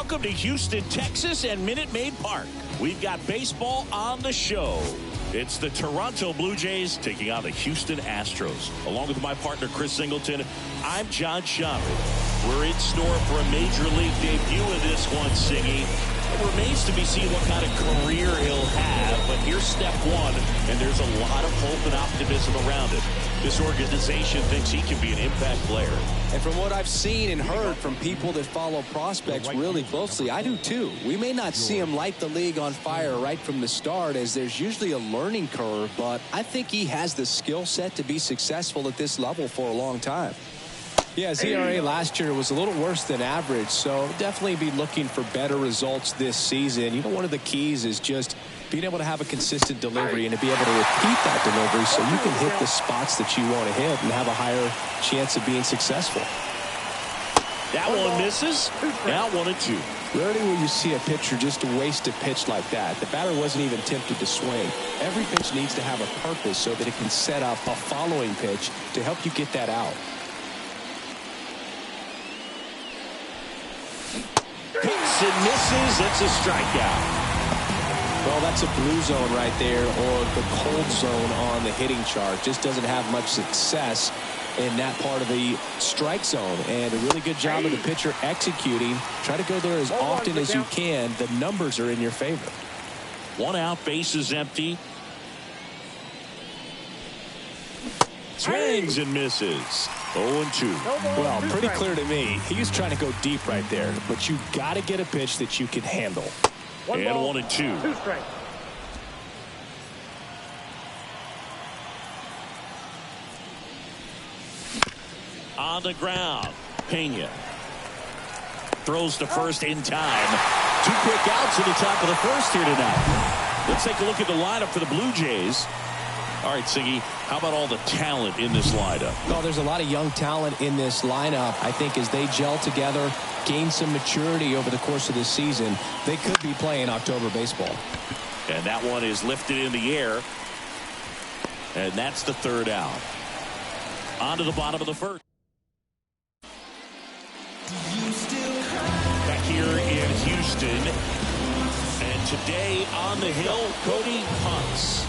Welcome to Houston, Texas and Minute Maid Park. We've got baseball on the show. It's the Toronto Blue Jays taking on the Houston Astros. Along with my partner, Chris Singleton, I'm John Schaffner. We're in store for a Major League debut in this one, Siggy. It remains to be seen what kind of career he'll have, but here's step one, and there's a lot of hope and optimism around it. This organization thinks he can be an impact player. And from what I've seen and heard from people that follow prospects really closely, I do too. We may not see him light the league on fire right from the start, as there's usually a learning curve, but I think he has the skill set to be successful at this level for a long time. Yeah, his ERA last year was a little worse than average, so definitely be looking for better results this season. You know, one of the keys is just being able to have a consistent delivery and to be able to repeat that delivery so you can hit the spots that you want to hit and have a higher chance of being successful. That one misses. Now 1-2. Rarely will you see a pitcher just waste a pitch like that. The batter wasn't even tempted to swing. Every pitch needs to have a purpose so that it can set up a following pitch to help you get that out. Hits and misses. It's a strikeout. Well, that's a blue zone right there, or the cold zone on the hitting chart. Just doesn't have much success in that part of the strike zone. And a really good job of the pitcher executing. Try to go there as often as you can. The numbers are in your favor. 1 out, base is empty. Swings and misses. 0-2. Well, pretty clear to me. He was trying to go deep right there, but you got to get a pitch that you can handle. And 1-2. 2 strikes. On the ground, Pena throws to first in time. 2 quick outs at the top of the first here tonight. Let's take a look at the lineup for the Blue Jays. All right, Siggy, how about all the talent in this lineup? Well, there's a lot of young talent in this lineup. I think as they gel together, gain some maturity over the course of this season, they could be playing October baseball. And that one is lifted in the air. And that's the 3rd out. On to the bottom of the 1st. Back here in Houston. And today on the hill, Cody Punts.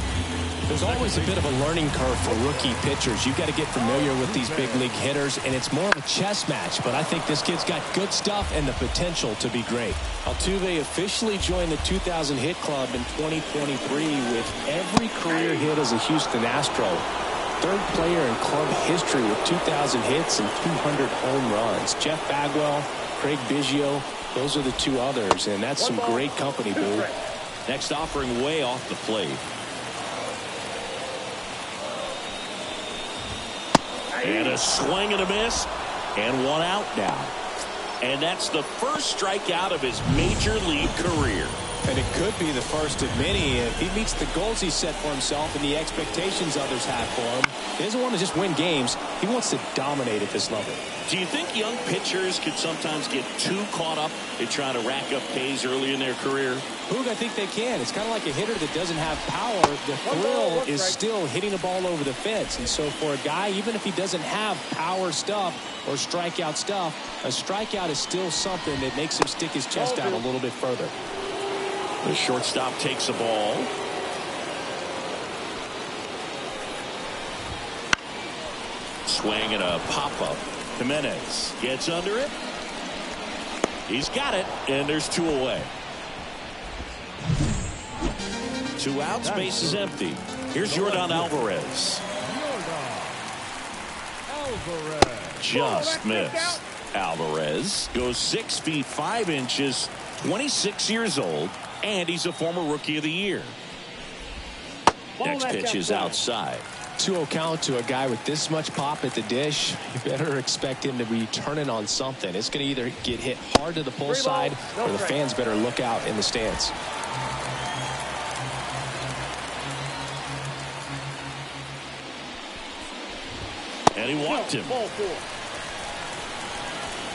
There's always a bit of a learning curve for rookie pitchers. You've got to get familiar with these big league hitters, and it's more of a chess match. But I think this kid's got good stuff and the potential to be great. Altuve officially joined the 2,000 hit club in 2023 with every career hit as a Houston Astro. 3rd player in club history with 2,000 hits and 200 home runs. Jeff Bagwell, Craig Biggio, those are the 2 others, and that's some great company, Boo. Next offering way off the plate. And a swing and a miss, and 1 out now. And that's the first strikeout of his major league career. And it could be the first of many if he meets the goals he set for himself and the expectations others have for him. He doesn't want to just win games. He wants to dominate at this level. Do you think young pitchers could sometimes get too caught up in trying to rack up Ks early in their career? Boog, I think they can. It's kind of like a hitter that doesn't have power. The thrill is still hitting a ball over the fence. And so for a guy, even if he doesn't have power stuff or strikeout stuff, a strikeout is still something that makes him stick his chest out a little bit further. The shortstop takes the ball. Swing and a pop-up. Jimenez gets under it. He's got it, and there's 2 away. 2 outs, base is empty. Here's Yordan Alvarez. Just missed. Alvarez goes 6 feet 5 inches, 26 years old, and he's a former Rookie of the Year. Next pitch is outside. 2-0 count to a guy with this much pop at the dish. You better expect him to be turning on something. It's going to either get hit hard to the pull side, or the fans better look out in the stands. And he walked him.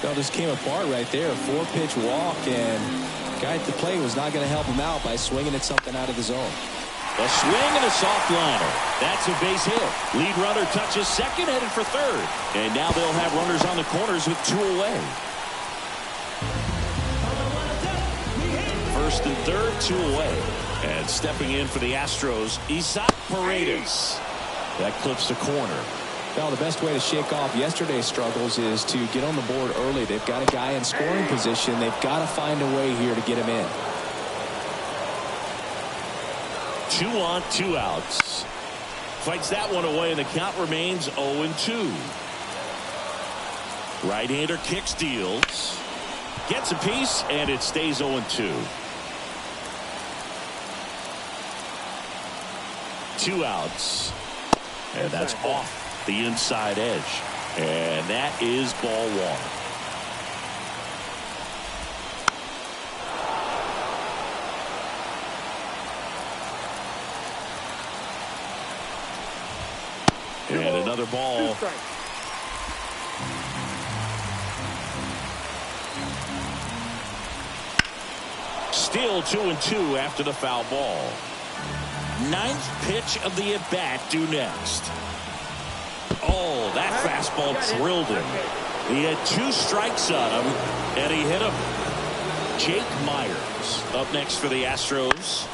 Well, this came apart right there. A 4-pitch walk, and the guy at the plate was not going to help him out by swinging at something out of the zone. A swing and a soft liner. That's a base hit. Lead runner touches second, headed for 3rd. And now they'll have runners on the corners with 2 away. first and third, 2 away. And stepping in for the Astros, Isaac Paredes. That clips the corner. Well, the best way to shake off yesterday's struggles is to get on the board early. They've got a guy in scoring position. They've got to find a way here to get him in. 2 on, 2 outs. Fights that one away, and the count remains 0-2. Right-hander kicks, deals. Gets a piece, and it stays 0-2. 2 outs. And that's off the inside edge. And that is ball 1. And another ball. Still 2-2 after the foul ball. 9th pitch of the at-bat due next. Oh, that fastball drilled him. He had 2 strikes on him, and he hit him. Jake Myers up next for the Astros.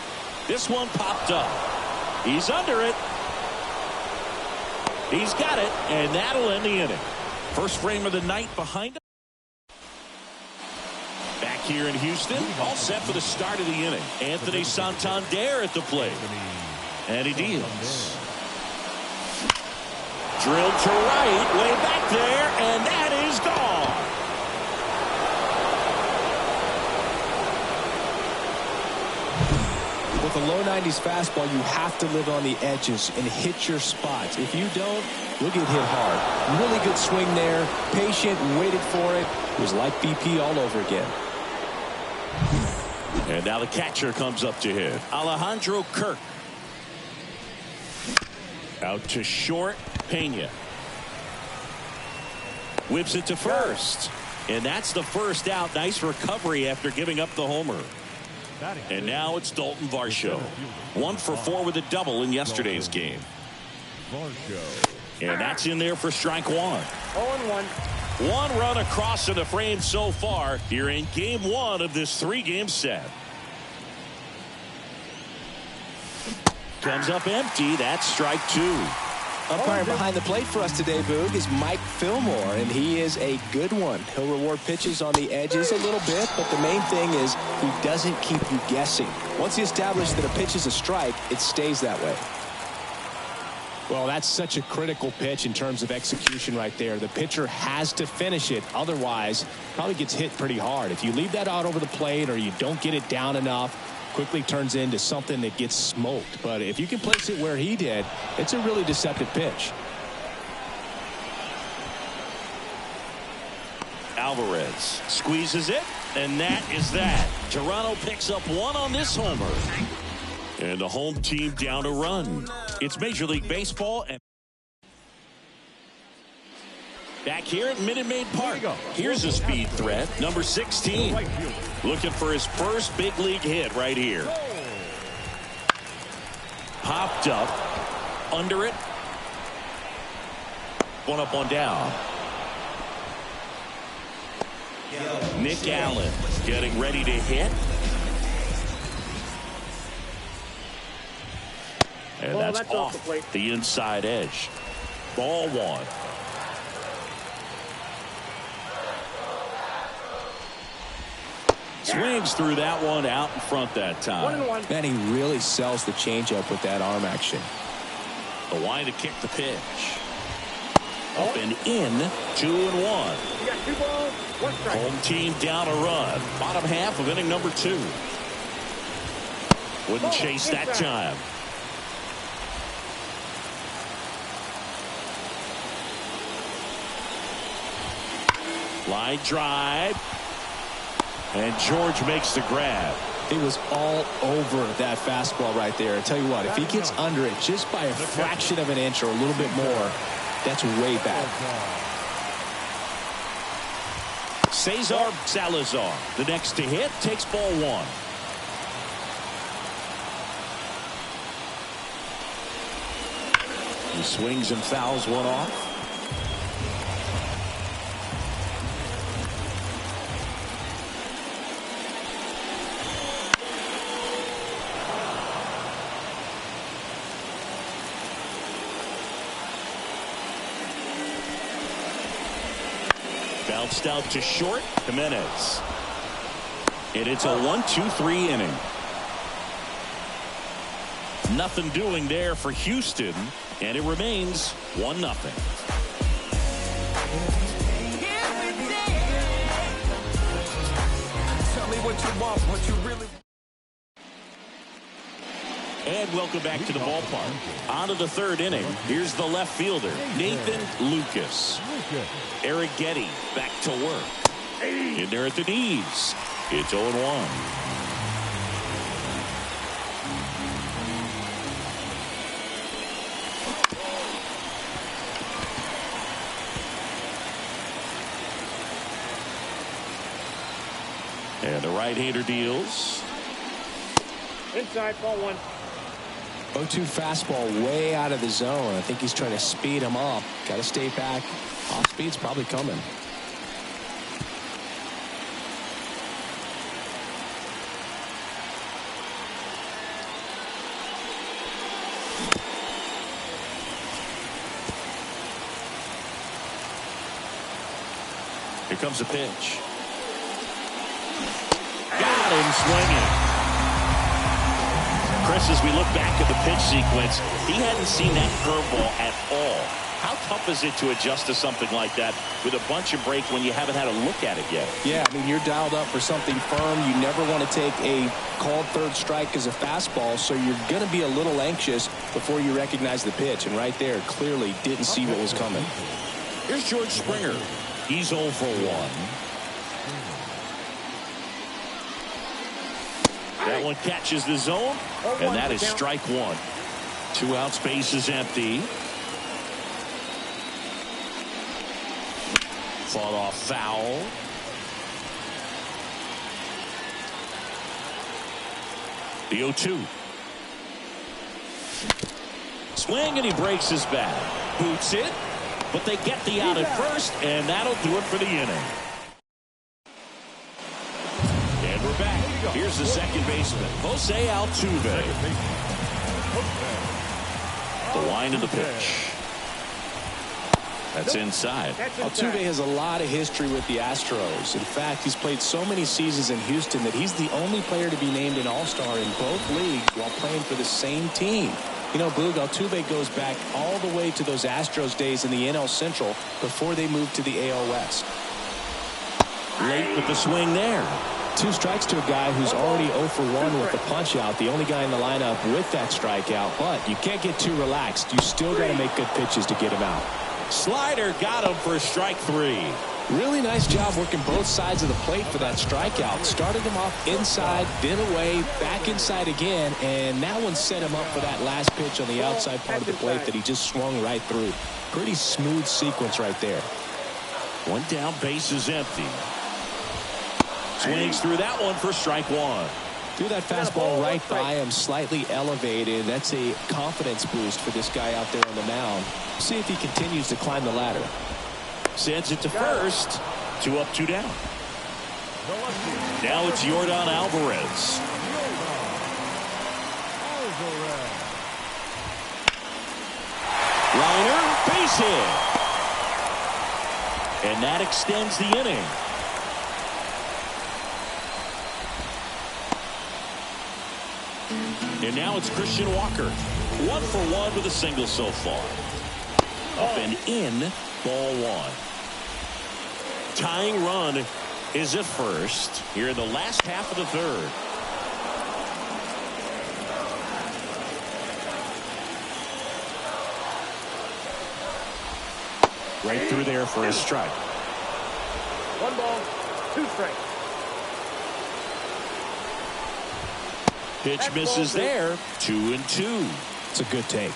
This one popped up. He's under it. He's got it, and that'll end the inning. First frame of the night behind him. Back here in Houston, all set for the start of the inning. Anthony Santander at the plate. And he deals. Drilled to right, way back there, and that is gone. With a low 90s fastball, you have to live on the edges and hit your spots. If you don't, you'll get hit hard. Really good swing there. Patient, waited for it. It was like BP all over again. And now the catcher comes up to hit. Alejandro Kirk. Out to short. Pena. Whips it to first. And that's the first out. Nice recovery after giving up the homer. And now it's Dalton Varsho. 1 for 4 with a double in yesterday's game. And that's in there for strike 1. 0-1. 1 run across in the frame so far here in game 1 of this 3-game set. Comes up empty. That's strike 2. Umpiring behind the plate for us today, Boog, is Mike Fillmore, and he is a good one. He'll reward pitches on the edges a little bit, but the main thing is he doesn't keep you guessing. Once he establishes that a pitch is a strike, it stays that way. Well, that's such a critical pitch in terms of execution right there. The pitcher has to finish it. Otherwise, probably gets hit pretty hard. If you leave that out over the plate or you don't get it down enough, quickly turns into something that gets smoked. But if you can place it where he did, it's a really deceptive pitch. Alvarez squeezes it, and that is that. Toronto picks up 1 on this homer. And the home team down a run. It's Major League Baseball. And back here at Minute Maid Park, here's a speed threat, number 16. Looking for his first big league hit right here. Popped up, under it. 1 up, 1 down. Nick Allen getting ready to hit. And that's off the inside edge. Ball 1. Swings through that one out in front that time. 1-1. Man, he really sells the changeup with that arm action. The line to kick the pitch. Up and in, 2-1. You got 2 balls, 1 strike. Home team down a run. Bottom half of inning number 2. Wouldn't chase that time. Line drive. And George makes the grab. He was all over that fastball right there. I tell you what, if he gets under it just by a fraction of an inch or a little bit more, that's way back. Cesar Salazar, the next to hit, takes ball 1. He swings and fouls one off. Bounced out to short. Jimenez. And it's a 1-2-3 inning. Nothing doing there for Houston, and it remains 1-0. Tell me what you want, what you really. And welcome back to the ballpark. On to the third inning. Here's the left fielder, Nathan Lucas. Eric Getty back to work. In there at the knees. It's 0-1. And the right-hander deals. Inside, ball one. 0-2 fastball way out of the zone. I think he's trying to speed him up. Got to stay back. Off speed's probably coming. Here comes a pitch. Got him swinging. Chris, as we look back at the pitch sequence, he hadn't seen that curveball at all. How tough is it to adjust to something like that with a bunch of break when you haven't had a look at it yet? Yeah, I mean, you're dialed up for something firm. You never want to take a called third strike as a fastball, so you're going to be a little anxious before you recognize the pitch. And right there, clearly didn't see what was coming. Here's George Springer. He's 0 for 1. That one catches the zone, and that is strike one. 2 outs, base is empty. Fought off foul. The 0-2. Swing, and he breaks his bat. Boots it, but they get the out at first, and that'll do it for the inning. And we're back. Here's the second baseman, Jose Altuve. The line of the pitch. That's inside. Altuve has a lot of history with the Astros. In fact, he's played so many seasons in Houston that he's the only player to be named an All-Star in both leagues while playing for the same team. You know, Boog, Altuve goes back all the way to those Astros days in the NL Central before they moved to the AL West. Late with the swing there. 2 strikes to a guy who's already 0 for 1 with the punch out. The only guy in the lineup with that strikeout. But you can't get too relaxed. You still got to make good pitches to get him out. Slider got him for strike 3. Really nice job working both sides of the plate for that strikeout. Started him off inside, then away, back inside again, and that one set him up for that last pitch on the outside part of the plate that he just swung right through. Pretty smooth sequence right there. One down, base is empty. Swings through that one for strike 1. Threw that fastball right by him, slightly elevated. That's a confidence boost for this guy out there on the mound. See if he continues to climb the ladder. Sends it to first. 2 up, 2 down. Now it's Yordan Alvarez. Liner, base hit. And that extends the inning. And now it's Christian Walker. 1 for 1 with a single so far. Up and in, ball 1. Tying run is at first here in the last half of the third. Right through there for a strike. 1 ball, 2 strikes. Pitch misses there. 2-2. It's a good take.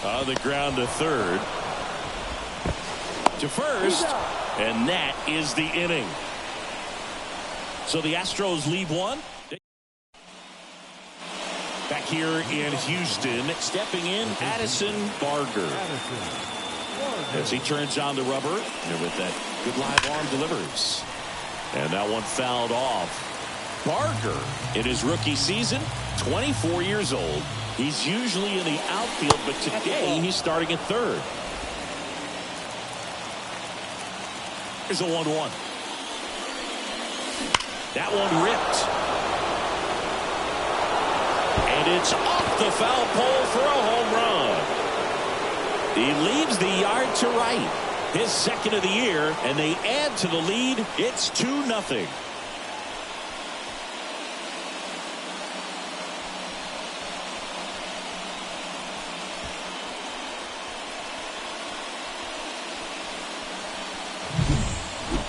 On the ground to third. To first. And that is the inning. So the Astros lead 1. Back here in Houston, stepping in, Addison Barger. As he turns on the rubber, and with that good live arm delivers. And that one fouled off. Barger, in his rookie season, 24 years old. He's usually in the outfield, but today he's starting at third. Here's a 1-1. That one ripped. And it's off the foul pole for a home run. He leaves the yard to right. His second of the year, and they add to the lead. It's 2-0.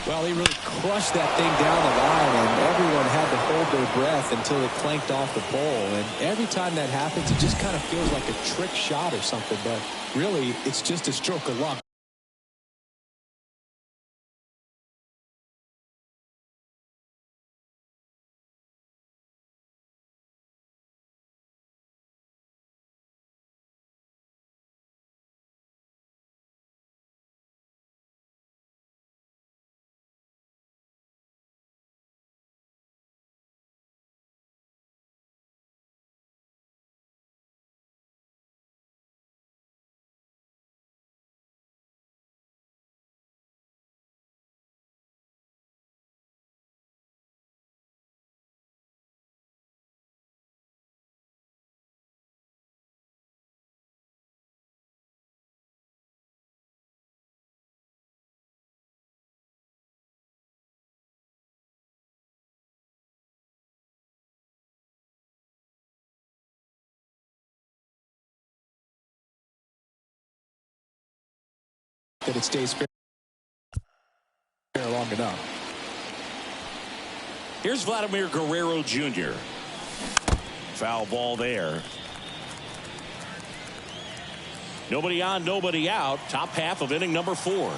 Well, he really crushed that thing down the line, and everyone had to hold their breath until it clanked off the pole. And every time that happens, it just kind of feels like a trick shot or something, but really, it's just a stroke of luck. That it stays fair long enough. Here's Vladimir Guerrero Jr. Foul ball there. Nobody on, nobody out. Top half of inning number 4.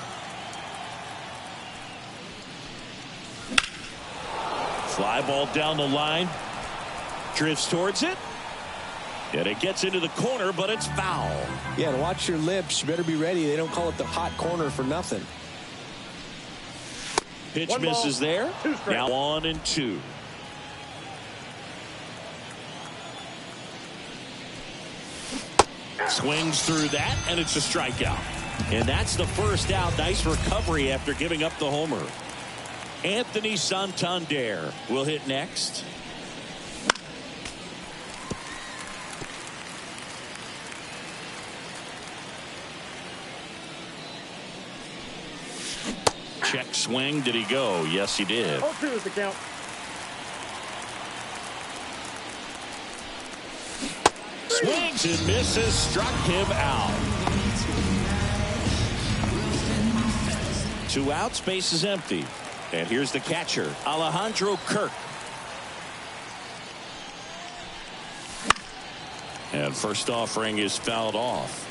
Fly ball down the line. Drifts towards it. And it gets into the corner, but it's foul. Yeah, and watch your lips. You better be ready. They don't call it the hot corner for nothing. Pitch misses there. Now 1-2. Swings through that, and it's a strikeout. And that's the first out. Nice recovery after giving up the homer. Anthony Santander will hit next. Check swing. Did he go? Yes, he did. 0-2 is the count. Swings and misses. Struck him out. 2 outs. Base is empty. And here's the catcher, Alejandro Kirk. And first offering is fouled off.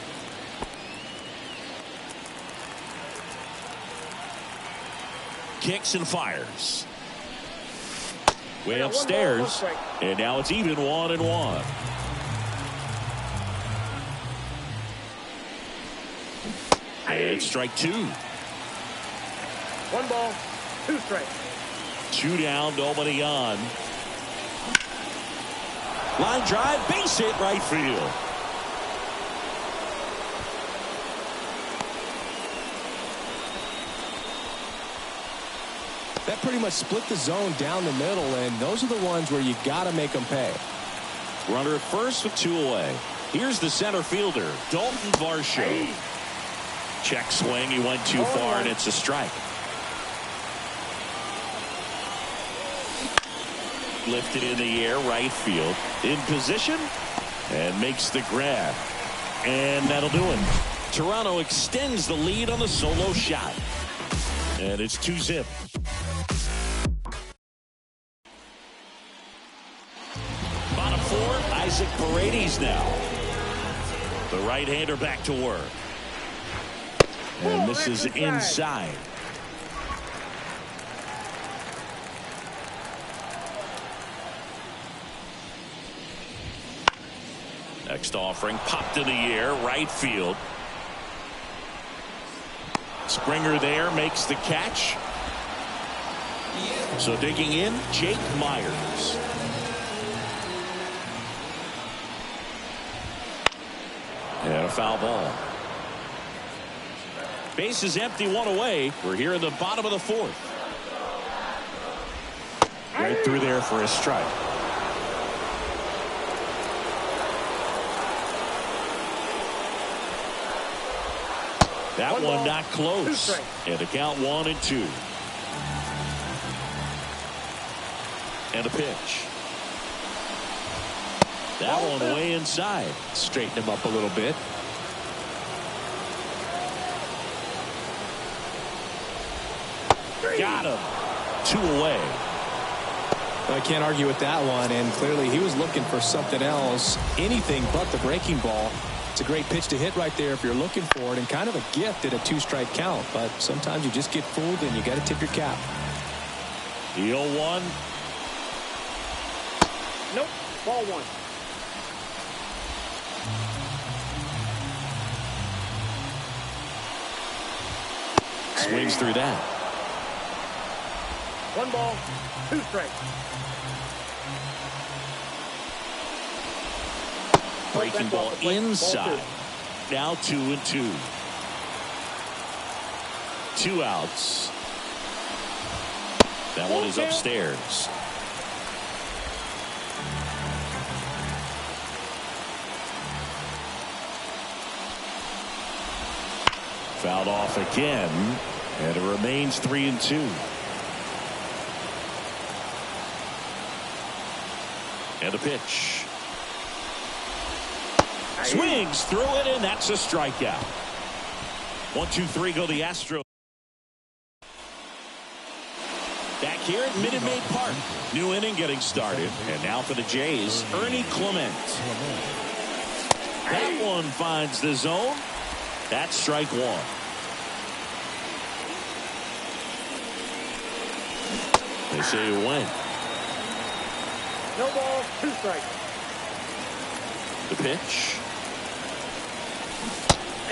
Kicks and fires. Way upstairs. And now it's even 1-1. And strike 2. 1 ball, 2 strikes. 2 down, nobody on. Line drive, base hit, right field. That pretty much split the zone down the middle, and those are the ones where you got to make them pay. Runner at first with 2 away. Here's the center fielder, Dalton Varsho. Check swing, he went too far, and it's a strike. Lifted in the air, right field. In position, and makes the grab. And that'll do it. Toronto extends the lead on the solo shot. And it's 2-0. Bottom 4, Isaac Paredes now. The right-hander back to work. And this is inside. Next offering popped in the air, right field. Springer there makes the catch. So digging in, Jake Myers. And a foul ball. Base is empty, one away. We're here in the bottom of the fourth. Right through there for a strike. That one not close. And the count 1-2. And a pitch. That one way inside. Straighten him up a little bit. Got him. 2 away. Well, I can't argue with that one, and clearly he was looking for something else, anything but the breaking ball. It's a great pitch to hit right there if you're looking for it, and kind of a gift at a 2-strike count, but sometimes you just get fooled and you got to tip your cap. The 0-1. Nope. Ball 1. Swings through that. 1 ball, 2 strikes. Breaking ball inside. Now 2-2. 2 outs. That one is upstairs. Fouled off again, and it remains 3-2. And a pitch. Swings through it, and that's a strikeout. 1-2-3 go the Astros. Back here at Minute Maid Park. New inning getting started. And now for the Jays, Ernie Clement. That one finds the zone. That's strike 1. They say you win. No ball, 2 strikes. The pitch.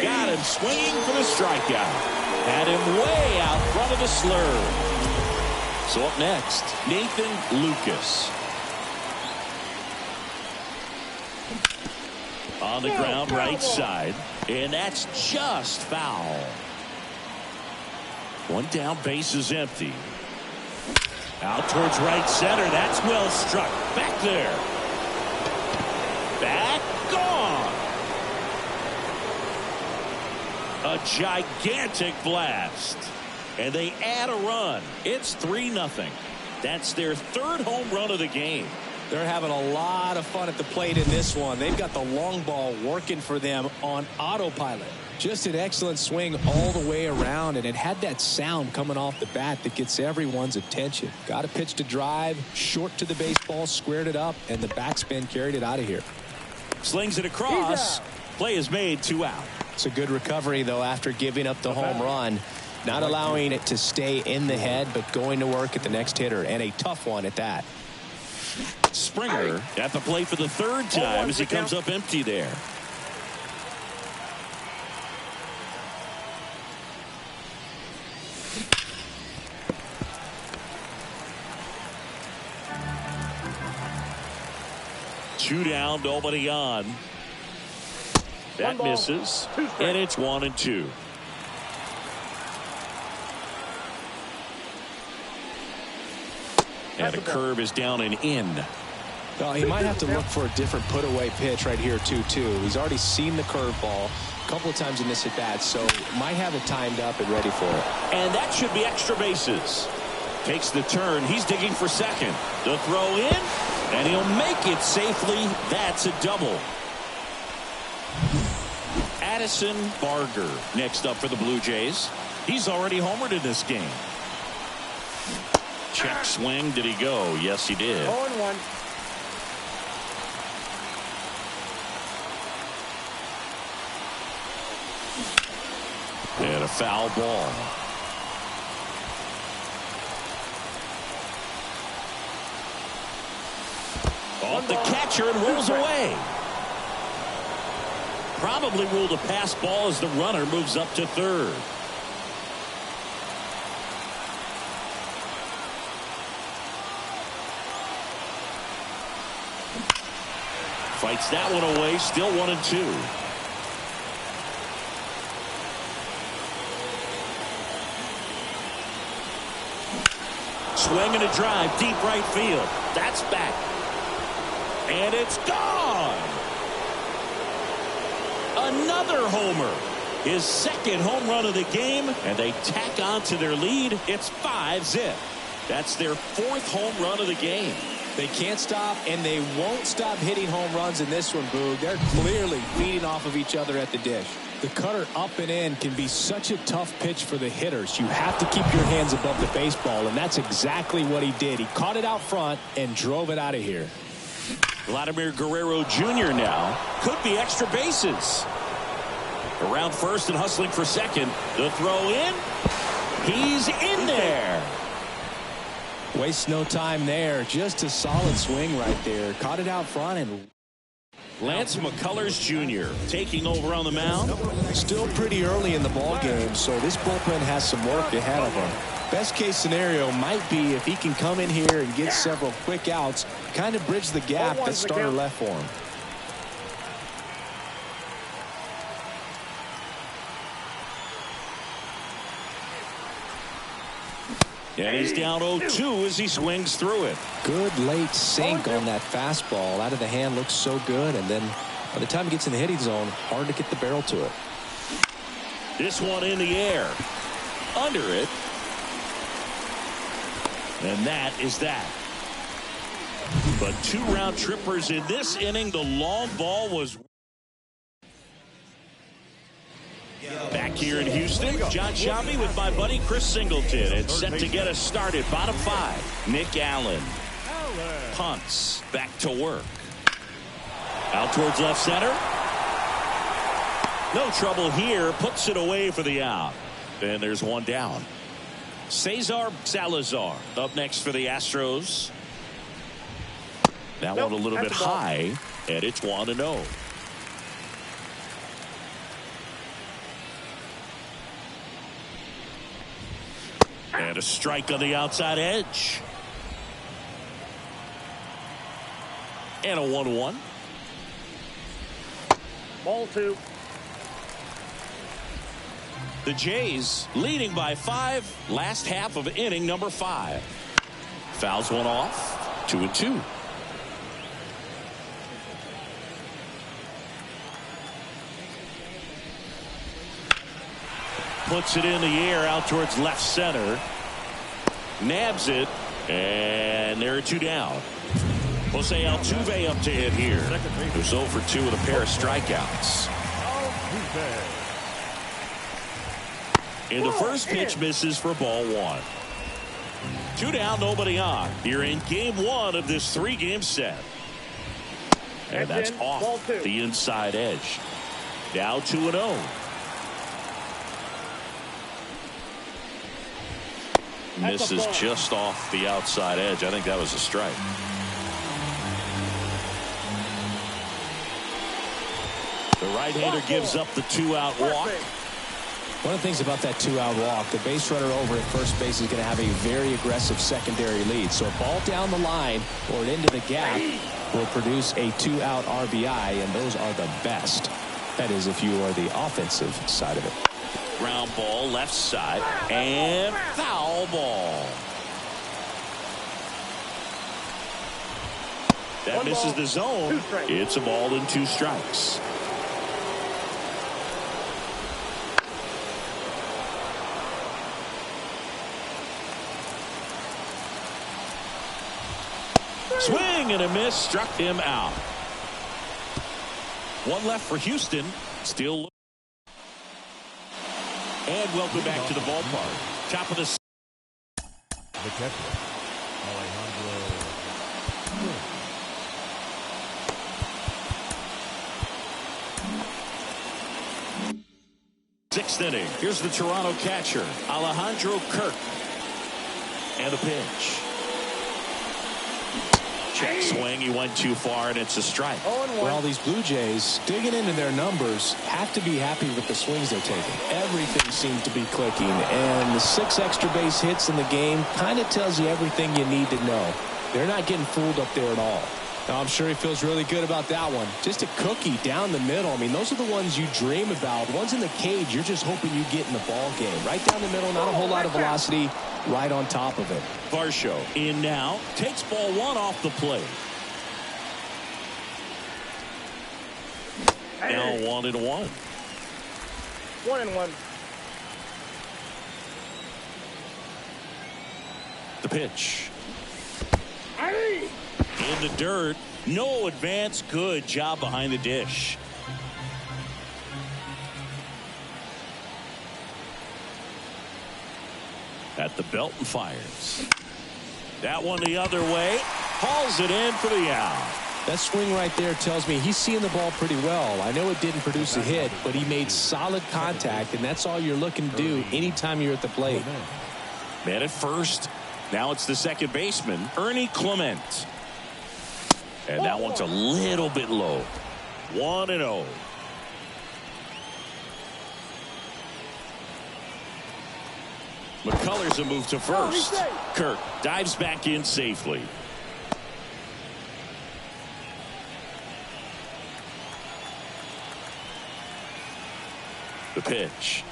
Got him swinging for the strikeout. Had him way out front of the slurve. So up next, Nathan Lucas. On the ground, right side. And that's just foul. 1 down, base is empty. Out towards right center. That's well struck. Back there. Back gone. A gigantic blast. And they add a run. It's 3-0. That's their 3rd home run of the game. They're having a lot of fun at the plate in this one. They've got the long ball working for them on autopilot. Just an excellent swing all the way around, and it had that sound coming off the bat that gets everyone's attention. Got a pitch to drive, short to the baseball, squared it up, and the backspin carried it out of here. Slings it across. Play is made, 2 out. It's a good recovery, though, after giving up the home run. Not allowing it to stay in the head, but going to work at the next hitter, and a tough one at that. Springer at the plate for the 3rd time as he comes up empty there. Two down, nobody on. That misses, and it's 1-2. And a curve is down and in. Well, he might have to look for a different put-away pitch right here, too. He's already seen the curveball a couple of times in this at-bat, so might have it timed up and ready for it. And that should be extra bases. Takes the turn. He's digging for second. The throw in, and he'll make it safely. That's a double. Addison Barger next up for the Blue Jays. He's already homered in this game. Check swing. Did he go? Yes, he did. 0-1. And a foul ball. Off the catcher and rolls away. Probably ruled a pass ball as the runner moves up to 3rd. Fights that one away. Still 1-2. Swing and a drive, deep right field. That's back. And it's gone. Another homer. His second home run of the game, and they tack on to their lead. It's 5-zip. That's their fourth home run of the game. They can't stop, and they won't stop hitting home runs in this one, Boog. They're clearly feeding off of each other at the dish. The cutter up and in can be such a tough pitch for the hitters. You have to keep your hands above the baseball, and that's exactly what he did. He caught it out front and drove it out of here. Vladimir Guerrero Jr. now. Could be extra bases. Around first and hustling for second. The throw in. He's in there. Waste no time there. Just a solid swing right there. Caught it out front. And Lance McCullers Jr. taking over on the mound. Still pretty early in the ball game, so this bullpen has some work ahead of him. Best case scenario might be if he can come in here and get several quick outs, kind of bridge the gap that starter left for him. And he's down 0-2 as he swings through it. Good late sink on that fastball. Out of the hand, looks so good, and then by the time he gets in the hitting zone, hard to get the barrel to it. This one in the air. Under it. And that is that. But 2 round trippers in this inning. The long ball was. Back here in Houston, John Sciambi with my buddy Chris Singleton. And set to get us started. Bottom 5. Nick Allen. Punts. Back to work. Out towards left center. No trouble here. Puts it away for the out. And there's one down. Cesar Salazar up next for the Astros. That one a little bit high, and it's 1-0. And a strike on the outside edge. And a 1-1. Ball 2. The Jays leading by 5. Last half of inning number 5. Fouls one off. 2-2. Puts it in the air out towards left center. Nabs it. And there are 2 down. Jose Altuve up to hit here. Who's 0 for 2 with a pair of strikeouts. And the first pitch misses for ball 1. 2 down, nobody on. Here in game 1 of this 3-game set. And that's off the inside edge. Now 2-0. Misses just off the outside edge. I think that was a strike. The right-hander gives up the 2-out walk. One of the things about that 2-out walk, the base runner over at first base is going to have a very aggressive secondary lead. So a ball down the line or into the gap will produce a 2-out RBI, and those are the best. That is if you are the offensive side of it. Ground ball left side and foul ball. That misses the zone. It's a ball and 2 strikes. Swing and a miss, struck him out. 1 left for Houston. Still. And welcome back to the ballpark. Top of the catcher, Alejandro. 6th inning. Here's the Toronto catcher, Alejandro Kirk. And a pitch. Check swing. He went too far, and it's a strike. Well, these Blue Jays, digging into their numbers, have to be happy with the swings they're taking. Everything seems to be clicking, and the 6 extra base hits in the game kind of tells you everything you need to know. They're not getting fooled up there at all. I'm sure he feels really good about that one. Just a cookie down the middle. I mean, those are the ones you dream about. Ones in the cage, you're just hoping you get in the ball game. Right down the middle, not a whole lot of velocity, right on top of it. Varsho in now, takes ball one off the plate. Now 1-1. 1-1. The pitch. In the dirt. No advance. Good job behind the dish. At the belt and fires. That one the other way. Hauls it in for the out. That swing right there tells me he's seeing the ball pretty well. I know it didn't produce a hit, but he made solid contact, and that's all you're looking to do anytime you're at the plate. Man at first. Now it's the second baseman, Ernie Clement. And that one's a little bit low. 1-0. McCullers a move to first. Kirk dives back in safely. The pitch.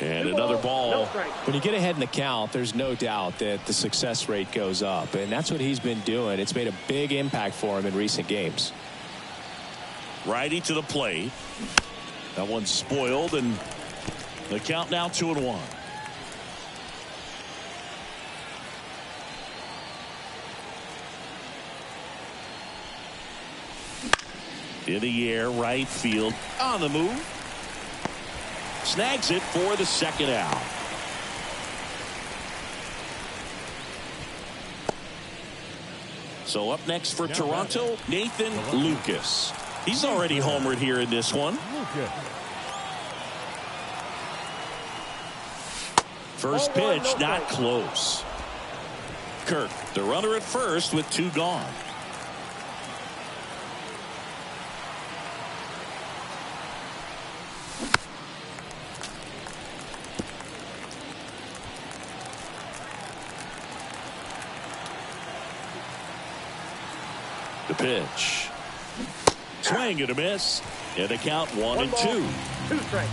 And another ball. When you get ahead in the count, there's no doubt that the success rate goes up. And that's what he's been doing. It's made a big impact for him in recent games. Righty to the plate. That one's spoiled, and the count now 2-1. In the air, right field. On the move. Snags it for the second out. So up next for Toronto, Nathan Lucas. He's already homered here in this one. First pitch, not close. Kirk, the runner at first with 2 gone. The pitch. Swing and a miss. And the count 1-2. 2 strikes.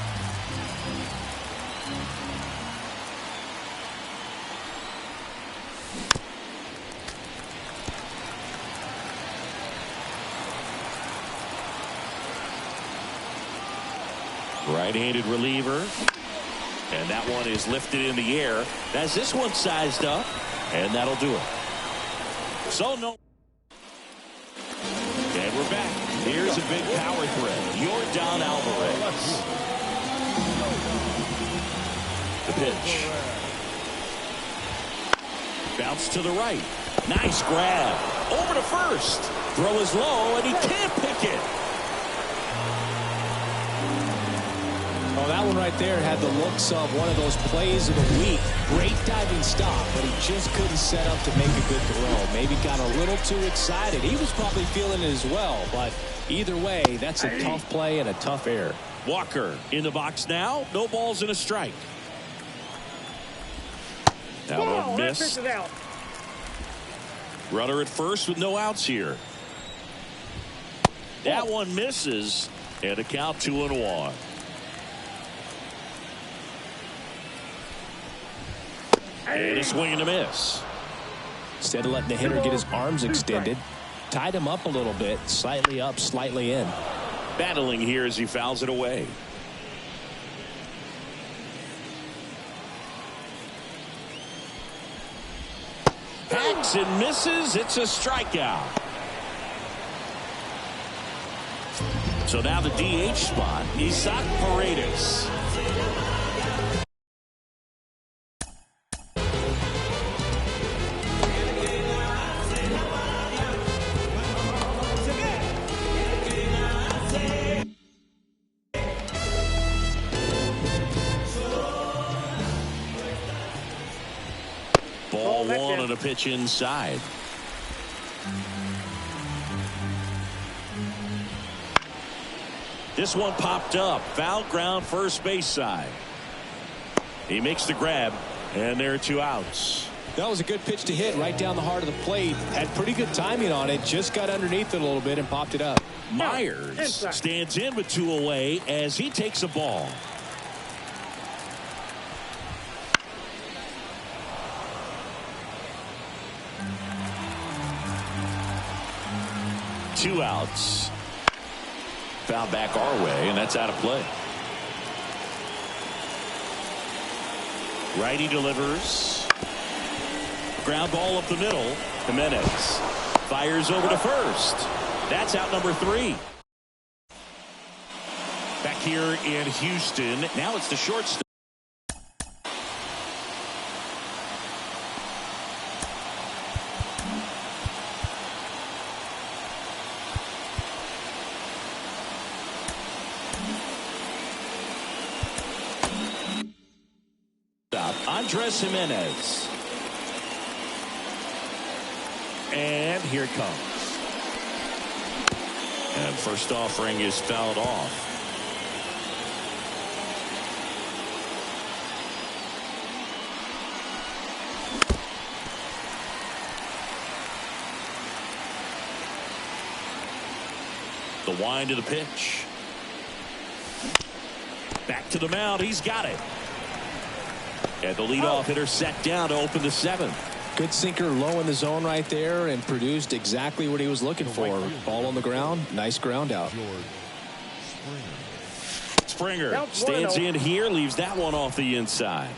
Right-handed reliever. And that one is lifted in the air. As this one sized up. And that'll do it. So no. And we're back. Here's a big power threat. Yordan Alvarez. The pitch. Bounce to the right. Nice grab. Over to first. Throw is low, and he can't pick it. Oh, that one right there had the looks of one of those plays of the week. Great diving stop, but he just couldn't set up to make a good throw. Maybe got a little too excited. He was probably feeling it as well, but either way, that's a tough play and a tough error. Walker in the box now. No balls and a strike. That one missed. Runner at first with no outs here. That one misses, and a count 2-1. And a swing and a miss. Instead of letting the hitter get his arms extended, tied him up a little bit, slightly up, slightly in. Battling here as he fouls it away. Hacks and misses. It's a strikeout. So now the DH spot, Isaac Paredes. Ball one on a pitch inside. This one popped up. Foul ground first base side. He makes the grab, and there are 2 outs. That was a good pitch to hit right down the heart of the plate. Had pretty good timing on it. Just got underneath it a little bit and popped it up. Myers stands in with 2 away as he takes a ball. Two outs. Foul back our way, and that's out of play. Righty delivers. Ground ball up the middle. Jimenez fires over to first. That's out number 3. Back here in Houston. Now it's the shortstop. Andres Jimenez. And here it comes. And first offering is fouled off. The wind of the pitch. Back to the mound. He's got it. And the leadoff hitter set down to open the 7th. Good sinker low in the zone right there and produced exactly what he was looking for. Ball on the ground. Nice ground out. Springer stands in here, leaves that one off the inside.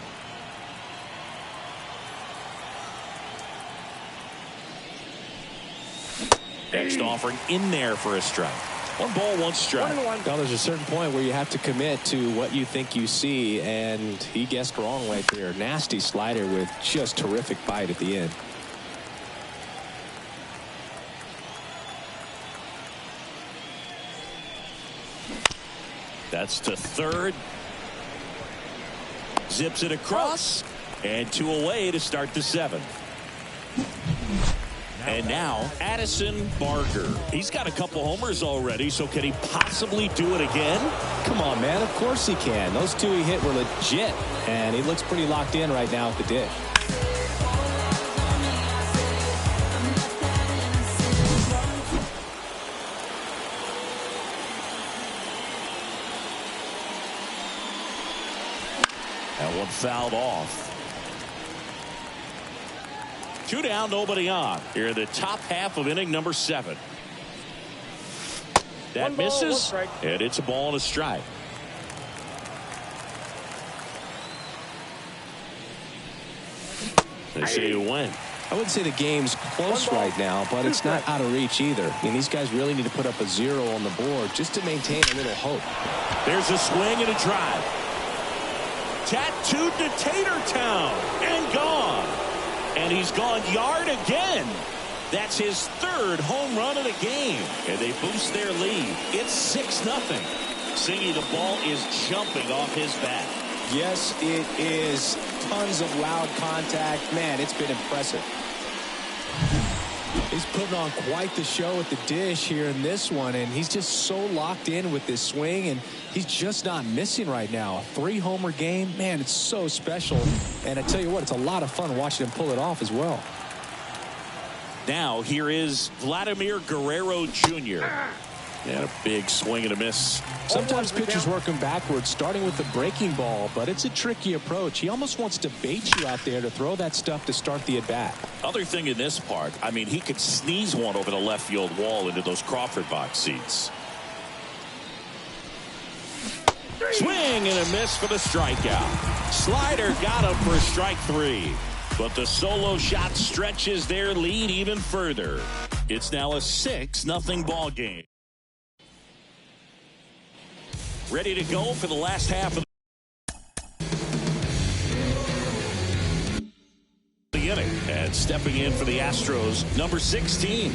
Next offering in there for a strike. 1 ball, 1 strike. Well, there's a certain point where you have to commit to what you think you see, and he guessed wrong right there. Nasty slider with just terrific bite at the end. That's to third. Zips it across, and 2 away to start the 7th. And now Addison Barger. He's got a couple homers already, so can he possibly do it again? Come on, man. Of course he can. Those 2 he hit were legit, and he looks pretty locked in right now at the dish. That one fouled off. 2 down, nobody on. Here in the top half of inning number 7. That misses, and it's a ball and a strike. They say you win. I wouldn't say the game's close right now, but it's not out of reach either. I mean, these guys really need to put up a 0 on the board just to maintain a little hope. There's a swing and a drive. Tattooed to Tatertown and gone. And he's gone yard again. That's his 3rd home run of the game. And they boost their lead. It's 6-0. Singy, the ball is jumping off his bat. Yes, it is. Tons of loud contact. Man, it's been impressive. He's putting on quite the show at the dish here in this one, and he's just so locked in with this swing, and he's just not missing right now. A 3-homer game, man, it's so special. And I tell you what, it's a lot of fun watching him pull it off as well. Now here is Vladimir Guerrero Jr. And a big swing and a miss. Sometimes pitchers work him backwards, starting with the breaking ball, but it's a tricky approach. He almost wants to bait you out there to throw that stuff to start the at-bat. Other thing in this part, I mean, he could sneeze one over the left field wall into those Crawford box seats. Swing and a miss for the strikeout. Slider got him for strike 3. But the solo shot stretches their lead even further. It's now a 6-0 ball game. Ready to go for the last half of the inning. And stepping in for the Astros, number 16.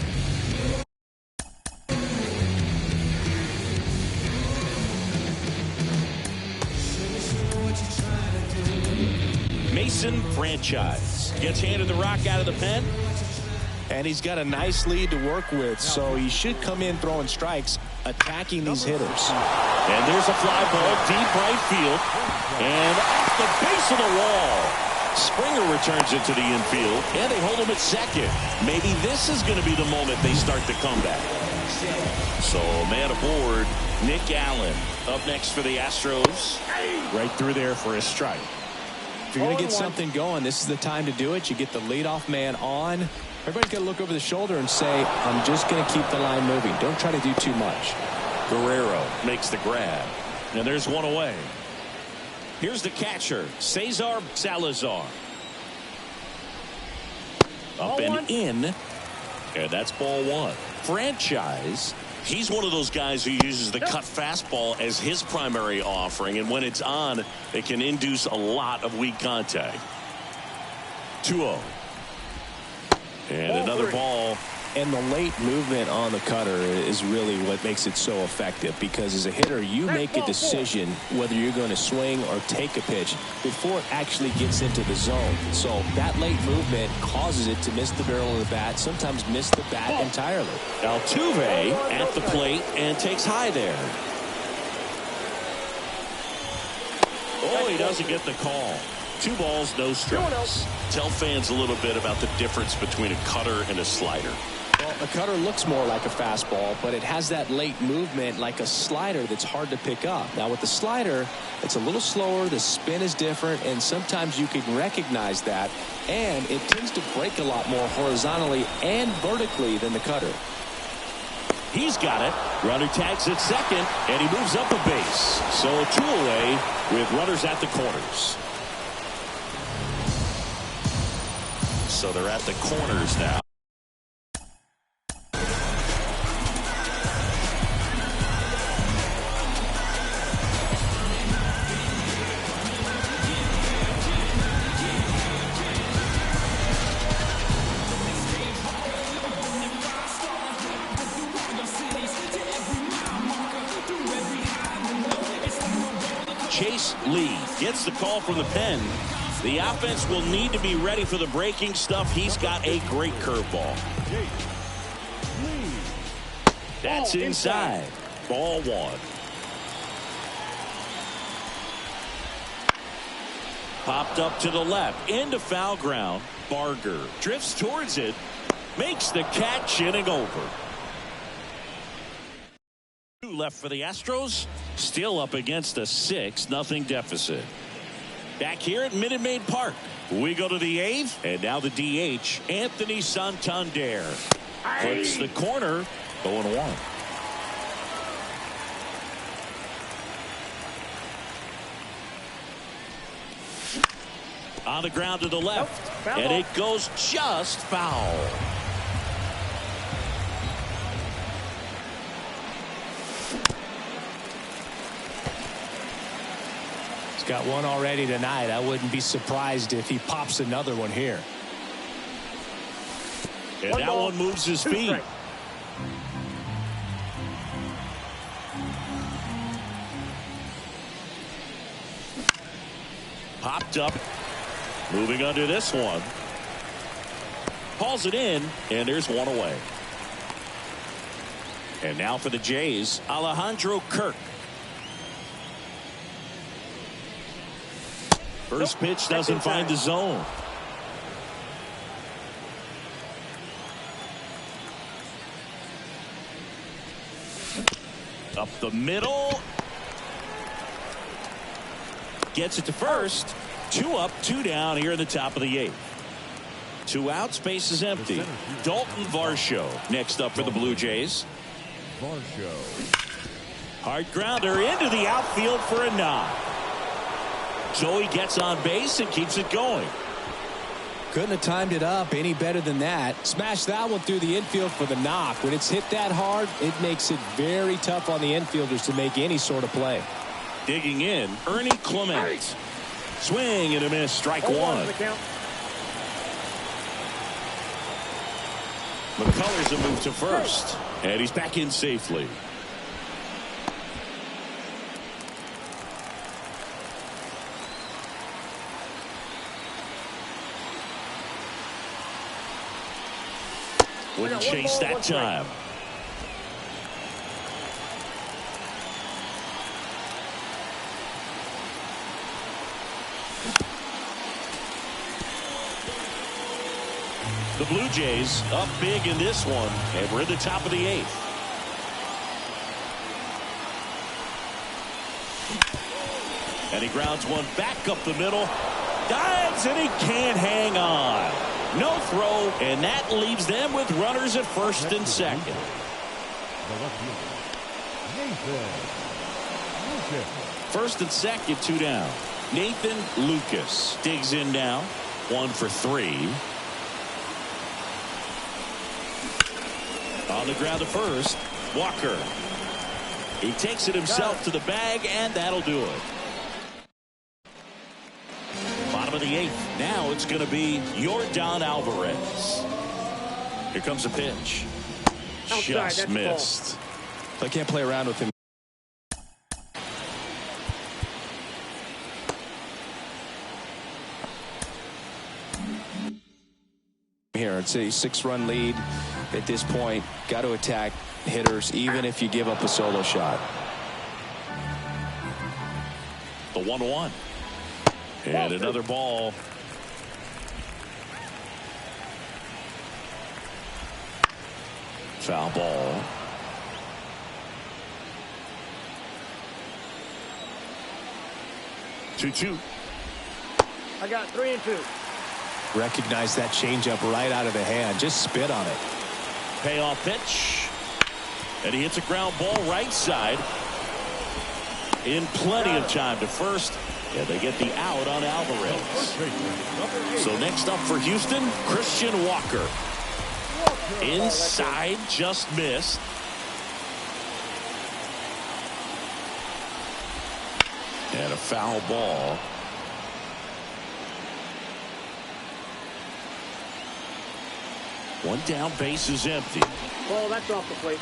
Mason Franchise gets handed the rock out of the pen. And he's got a nice lead to work with, so he should come in throwing strikes, attacking these hitters. And there's a fly ball deep right field and off the base of the wall. Springer returns it to the infield, and they hold him at second. Maybe this is going to be the moment they start the comeback. So, man aboard, Nick Allen. Up next for the Astros. Right through there for a strike. If you're going to get something going, this is the time to do it. You get the leadoff man on. Everybody's got to look over the shoulder and say, I'm just going to keep the line moving. Don't try to do too much. Guerrero makes the grab. And there's one away. Here's the catcher, Cesar Salazar. Up and in. And that's ball one. Franchise. He's one of those guys who uses the cut fastball as his primary offering. And when it's on, it can induce a lot of weak contact. 2-0. And another ball. And the late movement on the cutter is really what makes it so effective, because as a hitter, you make a decision whether you're going to swing or take a pitch before it actually gets into the zone. So that late movement causes it to miss the barrel of the bat, sometimes miss the bat entirely. Altuve at the plate and takes high there. Oh, he doesn't get the call. 2 balls, no strikes. Tell fans a little bit about the difference between a cutter and a slider. Well, a cutter looks more like a fastball, but it has that late movement like a slider that's hard to pick up. Now with the slider, it's a little slower, the spin is different, and sometimes you can recognize that, and it tends to break a lot more horizontally and vertically than the cutter. He's got it. Runner tags at second, and he moves up a base. So 2 away with runners at the corners. So they're at the corners now. Chase Lee gets the call from the pen. The offense will need to be ready for the breaking stuff. He's got a great curveball. That's inside. Ball one. Popped up to the left. Into foul ground. Barger drifts towards it. Makes the catch, inning over. 2 left for the Astros. Still up against a 6-0 deficit. Back here at Minute Maid Park, we go to the 8th, and now the DH, Anthony Santander. Clips the corner, 0-1. On the ground to the left, and it goes just foul. Got one already tonight. I wouldn't be surprised if he pops another one here. And that one moves his feet. Popped up. Moving under this one. Hauls it in, and there's one away. And now for the Jays, Alejandro Kirk. First pitch doesn't find the zone. Up the middle. Gets it to first. 2 up, 2 down here in the top of the 8th. 2 out, space is empty. Dalton Varsho next up for the Blue Jays. Hard grounder into the outfield for a knock. So he gets on base and keeps it going. Couldn't have timed it up any better than that. Smashed that one through the infield for the knock. When it's hit that hard, it makes it very tough on the infielders to make any sort of play. Digging in, Ernie Clement. Swing and a miss, strike one. McCullers a move to first, and he's back in safely. Wouldn't chase that time. The Blue Jays up big in this one, and we're in the top of the 8th. And he grounds one back up the middle. Dives, and he can't hang on. No throw, and that leaves them with runners at first and second. First and second, 2 down. Nathan Lucas digs in now. 1 for 3. On the ground to first, Walker. He takes it himself to the bag, and that'll do it. Bottom of the 8th. Now it's going to be Yordan Alvarez. Here comes a pitch. Just missed. I can't play around with him. Here, it's a 6-run lead at this point. Got to attack hitters, even if you give up a solo shot. The 1-1. And another ball. Foul ball. Two. I got 3 and 2. Recognize that changeup right out of the hand. Just spit on it. Payoff pitch. And he hits a ground ball right side. In plenty of time to first. And they get the out on Alvarez. So next up for Houston, Christian Walker. Inside, just missed. And a foul ball. One down, base is empty. Ball, that's off the plate.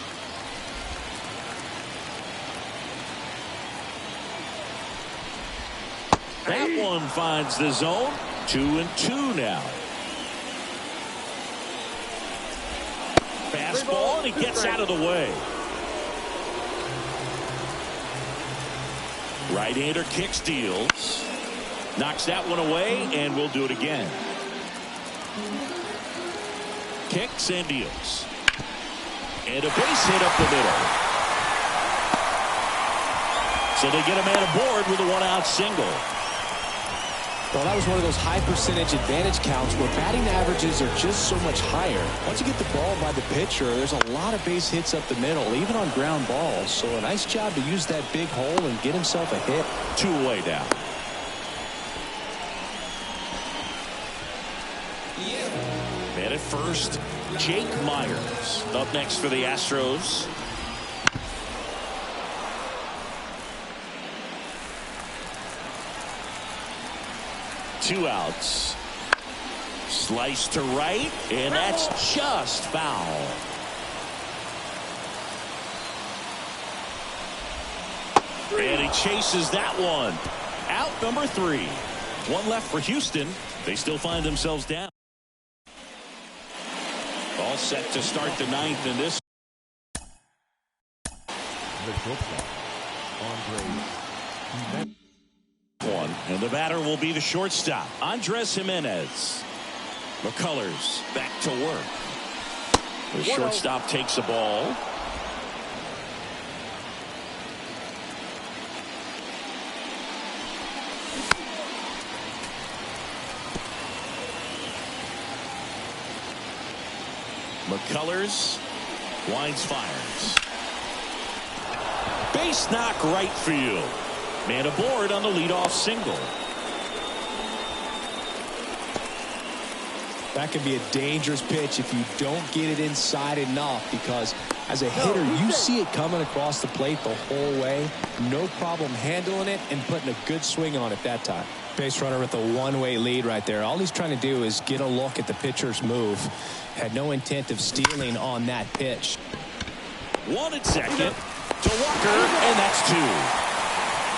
That one finds the zone. 2-2 now. Fastball, and he gets out of the way. Right-hander kicks, deals. Knocks that one away, and we'll do it again. Kicks and deals. And a base hit up the middle. So they get a man aboard with a 1-out single. Well, that was one of those high percentage advantage counts where batting averages are just so much higher. Once you get the ball by the pitcher, there's a lot of base hits up the middle, even on ground balls. So a nice job to use that big hole and get himself a hit. 2 away now. Man at first, Jake Myers. Up next for the Astros. Two outs. Slice to right, and that's just foul. And he chases that one. Out number 3. One left for Houston. They still find themselves down. All set to start the 9th in this. One, and the batter will be the shortstop, Andres Jimenez. McCullers back to work. The shortstop takes the ball. McCullers winds, fires. Base knock right field. Man aboard on the leadoff single. That can be a dangerous pitch if you don't get it inside enough, because as a hitter, you see it coming across the plate the whole way. No problem handling it and putting a good swing on it that time. Base runner with a one-way lead right there. All he's trying to do is get a look at the pitcher's move. Had no intent of stealing on that pitch. 1 at second to Walker, and that's 2.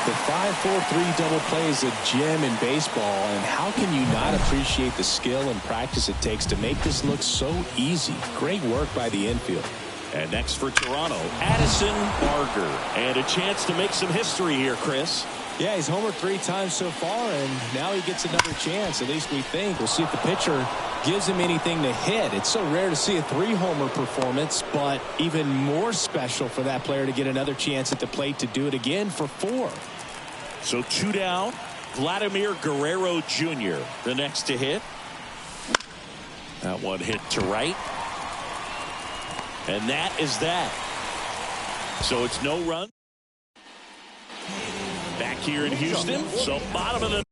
The 5-4-3 double play is a gem in baseball, and how can you not appreciate the skill and practice it takes to make this look so easy? Great work by the infield. And next for Toronto, Addison Barger. And a chance to make some history here, Chris. Yeah, he's homered 3 times so far, and now he gets another chance, at least we think. We'll see if the pitcher gives him anything to hit. It's so rare to see a 3-homer performance, but even more special for that player to get another chance at the plate to do it again for 4. So 2 down. Vladimir Guerrero Jr. the next to hit. That one hit to right. And that is that. So it's no run. Back here in Houston. So bottom of the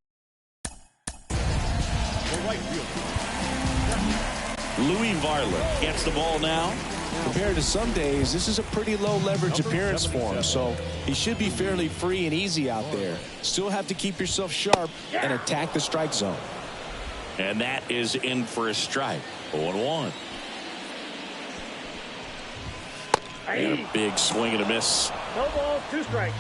Louis Varland gets the ball now. Compared to some days, this is a pretty low leverage appearance for him, so he should be fairly free and easy out there. Still have to keep yourself sharp and attack the strike zone. And that is in for a strike. 0-1. And a big swing and a miss. No balls, 2 strikes.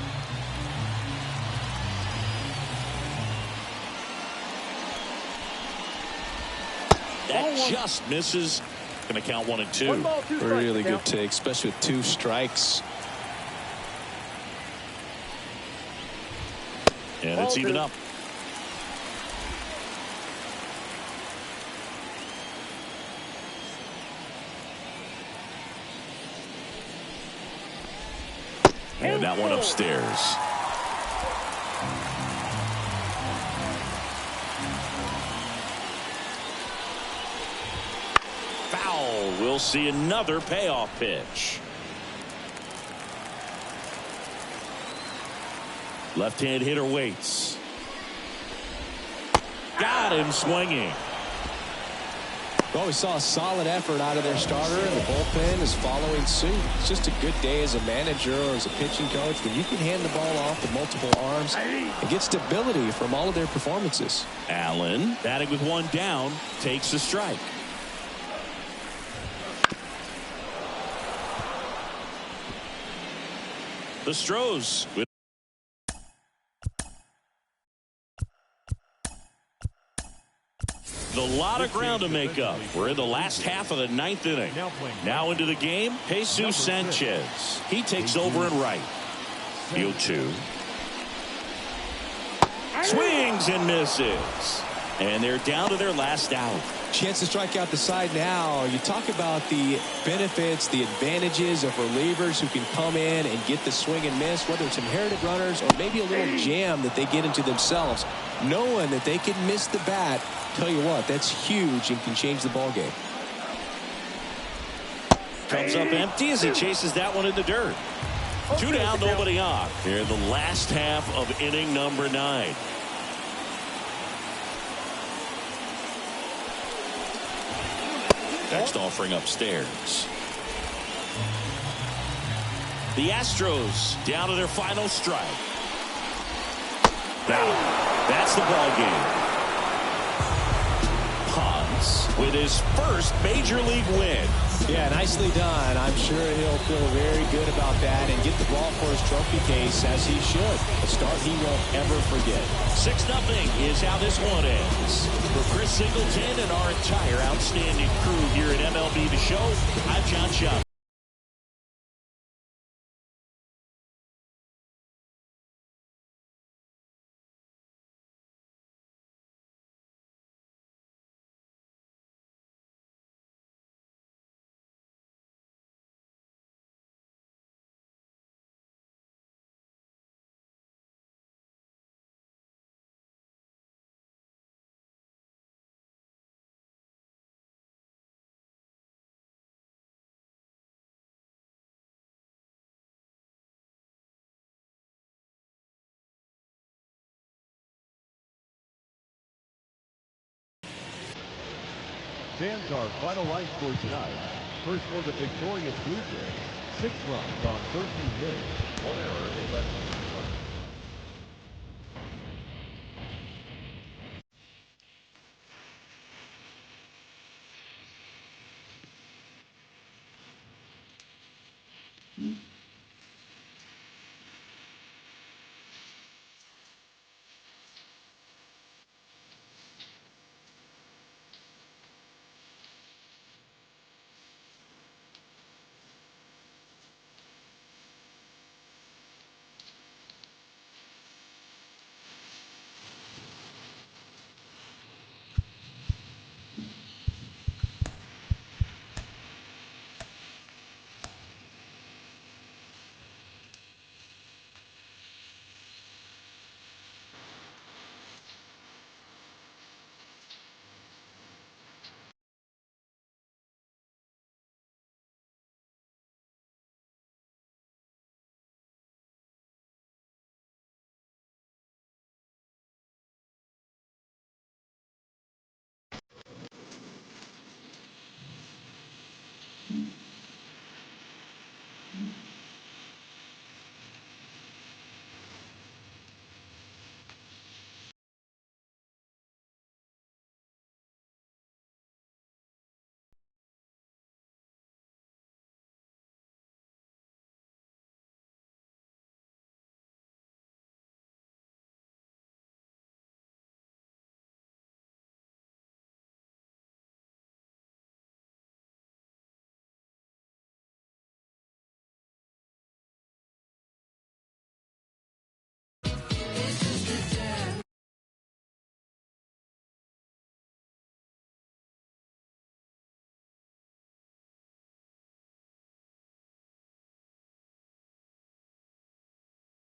That just misses. Going to count 1 and 2. 1 ball, 2 strikes. Really good take, especially with 2 strikes. And it's even up. And that one upstairs. Foul. We'll see another payoff pitch. Left-hand hitter waits. Got him swinging. Well, we saw a solid effort out of their starter, and the bullpen is following suit. It's just a good day as a manager or as a pitching coach when you can hand the ball off with multiple arms and get stability from all of their performances. Allen, batting with 1 down, takes a strike. The Astros with a lot of ground to make up. We're in the last half of the 9th inning. Now into the game, Jesus Sanchez. He takes over in right. 0-2. Swings and misses. And they're down to their last out. Chance to strike out the side now. You talk about the benefits, the advantages of relievers who can come in and get the swing and miss, whether it's inherited runners or maybe a little jam that they get into themselves. Knowing that they can miss the bat, tell you what, that's huge and can change the ball game. Comes up empty as he chases that one in the dirt. 2 down, nobody on. Here in the last half of inning number 9. Next offering upstairs. The Astros down to their final strike. Now, that's the ball game. Ponce with his first major league win. Yeah, nicely done. I'm sure he'll feel very good about that and get the ball for his trophy case as he should. A start he won't ever forget. 6-0 is how this one ends. For Chris Singleton and our entire outstanding crew here at MLB The Show, I'm John Schaub. Stands our final line score tonight. First for the victorious Blue Jays, 6 runs on 13 hits, 1 error, 11.